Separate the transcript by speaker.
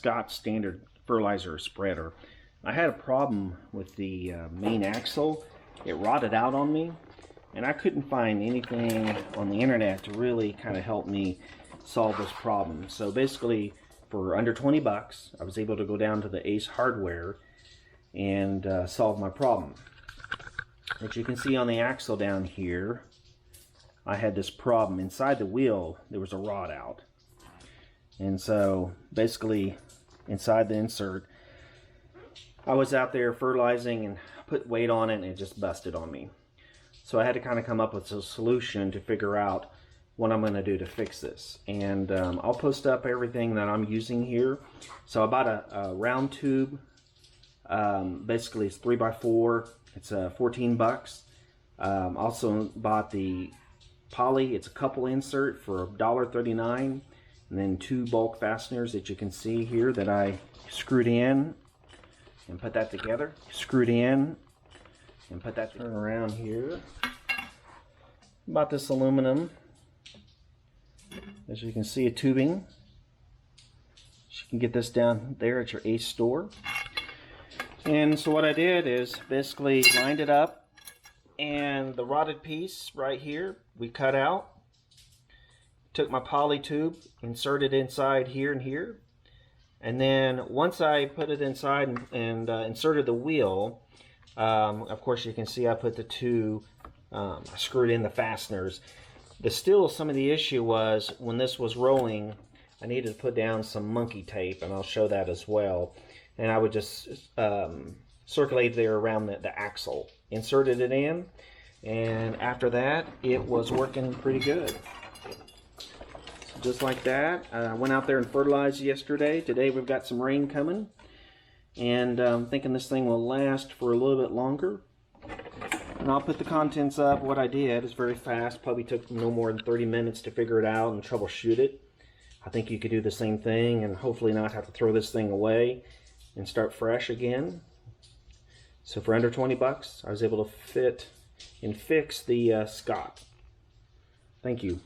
Speaker 1: Scott standard fertilizer spreader. I had a problem with the main axle. It rotted out on me, and I couldn't find anything on the internet to really kind of help me solve this problem. So basically, for under 20 bucks, I was able to go down to the Ace Hardware and solve my problem. As you can see on the axle down here, I had this problem. Inside the wheel, there was a rot out. And so basically, inside the insert, I was out there fertilizing and put weight on it and it just busted on me. So I had to kind of come up with a solution to figure out what I'm going to do to fix this. And I'll post up everything that I'm using here. So I bought a round tube. Basically it's 3x4. It's 14 bucks. Also bought the Poly. It's a couple insert for $1.39. And then 2 bulk fasteners that you can see here that I screwed in and put that together. Screwed in and put that turn around here. Bought this aluminum. As you can see, a tubing. You can get this down there at your Ace store. And so what I did is basically lined it up, and the rotted piece right here we cut out. Took my poly tube, inserted inside here and here, and then once I put it inside and inserted the wheel, of course you can see I put the 2 screwed in the fasteners. Some of the issue was when this was rolling, I needed to put down some monkey tape, and I'll show that as well. And I would just circulate there around the axle, inserted it in, and after that it was working pretty good. So just like that, I went out there and fertilized yesterday. Today we've got some rain coming, and I'm thinking this thing will last for a little bit longer. And I'll put the contents up. What I did is very fast, probably took no more than 30 minutes to figure it out and troubleshoot it. I think you could do the same thing and hopefully not have to throw this thing away and start fresh again. So for under 20 bucks, I was able to fit and fix the Scott. Thank you.